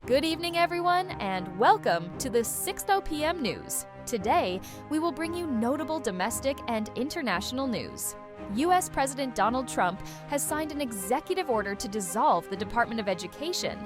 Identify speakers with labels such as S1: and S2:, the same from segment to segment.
S1: Good evening, everyone, and welcome to the 6:00 p.m. news. Today, we will bring you notable domestic and international news. U.S. President Donald Trump has signed an executive order to dissolve the Department of Education,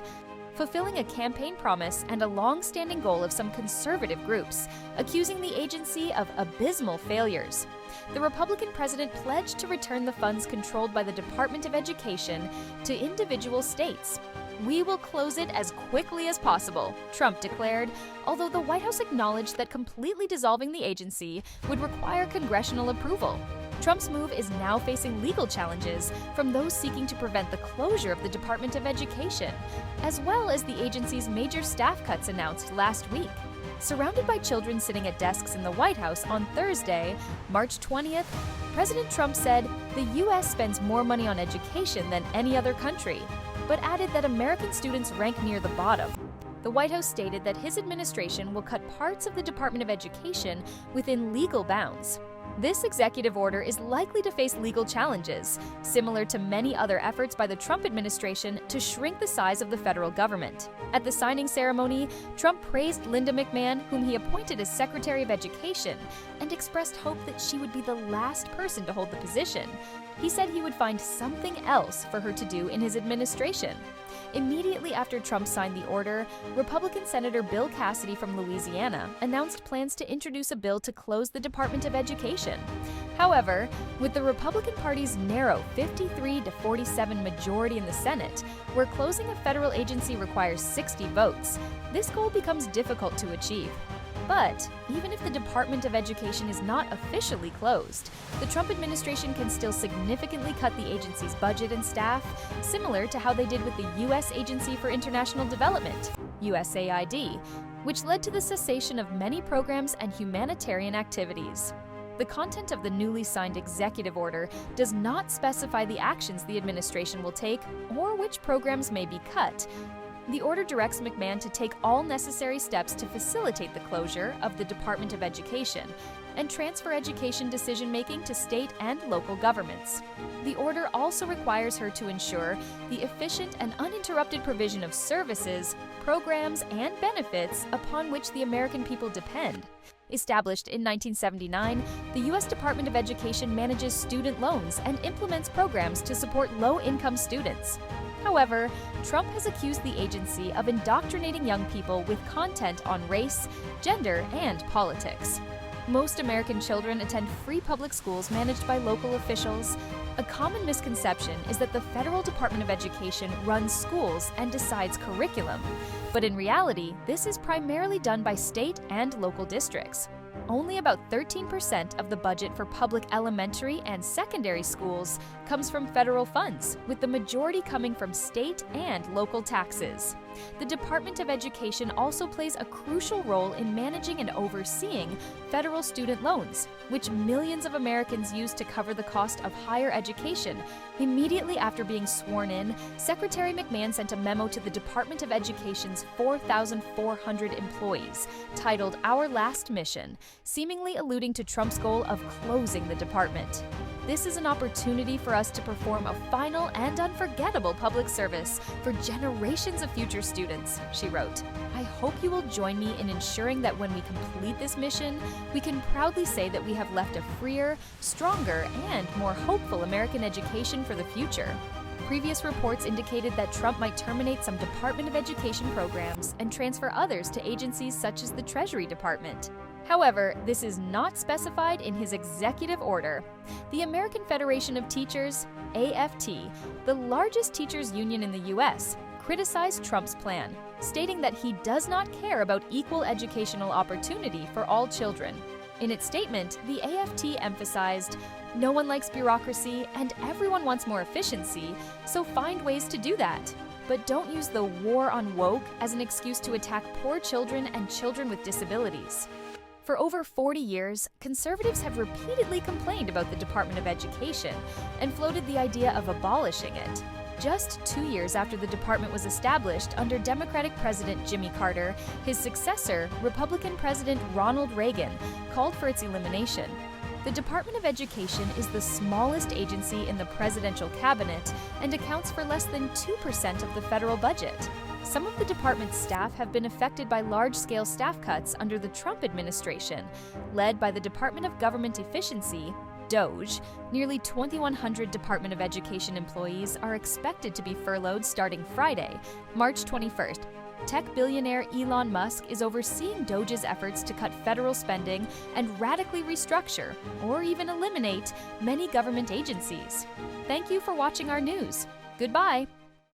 S1: fulfilling a campaign promise and a long-standing goal of some conservative groups, accusing the agency of abysmal failures. The Republican president pledged to return the funds controlled by the Department of Education to individual states. "We will close it as quickly as possible," Trump declared, although the White House acknowledged that completely dissolving the agency would require congressional approval. Trump's move is now facing legal challenges from those seeking to prevent the closure of the Department of Education, as well as the agency's major staff cuts announced last week. Surrounded by children sitting at desks in the White House on Thursday, March 20th, President Trump said the U.S. spends more money on education than any other country, but added that American students rank near the bottom. The White House stated that his administration will cut parts of the Department of Education within legal bounds. This executive order is likely to face legal challenges, similar to many other efforts by the Trump administration to shrink the size of the federal government. At the signing ceremony, Trump praised Linda McMahon, whom he appointed as Secretary of Education, and expressed hope that she would be the last person to hold the position. He said he would find something else for her to do in his administration. Immediately after Trump signed the order, Republican Senator Bill Cassidy from Louisiana announced plans to introduce a bill to close the Department of Education. However, with the Republican Party's narrow 53-47 majority in the Senate, where closing a federal agency requires 60 votes, this goal becomes difficult to achieve. But even if the Department of Education is not officially closed, the Trump administration can still significantly cut the agency's budget and staff, similar to how they did with the U.S. Agency for International Development, USAID, which led to the cessation of many programs and humanitarian activities. The content of the newly signed executive order does not specify the actions the administration will take or which programs may be cut. The order directs McMahon to take all necessary steps to facilitate the closure of the Department of Education and transfer education decision-making to state and local governments. The order also requires her to ensure the efficient and uninterrupted provision of services, programs, and benefits upon which the American people depend. Established in 1979, the U.S. Department of Education manages student loans and implements programs to support low-income students. However, Trump has accused the agency of indoctrinating young people with content on race, gender, and politics. Most American children attend free public schools managed by local officials. A common misconception is that the Federal Department of Education runs schools and decides curriculum, but in reality, this is primarily done by state and local districts. Only about 13% of the budget for public elementary and secondary schools comes from federal funds, with the majority coming from state and local taxes. The Department of Education also plays a crucial role in managing and overseeing federal student loans, which millions of Americans use to cover the cost of higher education. Immediately after being sworn in, Secretary McMahon sent a memo to the Department of Education's 4,400 employees, titled "Our Last Mission," seemingly alluding to Trump's goal of closing the department. "This is an opportunity for us to perform a final and unforgettable public service for generations of future students," she wrote. "I hope you will join me in ensuring that when we complete this mission, we can proudly say that we have left a freer, stronger, and more hopeful American education for the future." Previous reports indicated that Trump might terminate some Department of Education programs and transfer others to agencies such as the Treasury Department. However, this is not specified in his executive order. The American Federation of Teachers, AFT, the largest teachers union in the U.S., criticized Trump's plan, stating that he does not care about equal educational opportunity for all children. In its statement, the AFT emphasized, "No one likes bureaucracy and everyone wants more efficiency, so find ways to do that. But don't use the war on woke as an excuse to attack poor children and children with disabilities." For over 40 years, conservatives have repeatedly complained about the Department of Education and floated the idea of abolishing it. Just 2 years after the department was established under Democratic President Jimmy Carter, his successor, Republican President Ronald Reagan, called for its elimination. The Department of Education is the smallest agency in the presidential cabinet and accounts for less than 2% of the federal budget. Some of the department's staff have been affected by large-scale staff cuts under the Trump administration. Led by the Department of Government Efficiency, DOGE, nearly 2,100 Department of Education employees are expected to be furloughed starting Friday, March 21st. Tech billionaire Elon Musk is overseeing DOGE's efforts to cut federal spending and radically restructure, or even eliminate, many government agencies. Thank you for watching our news. Goodbye.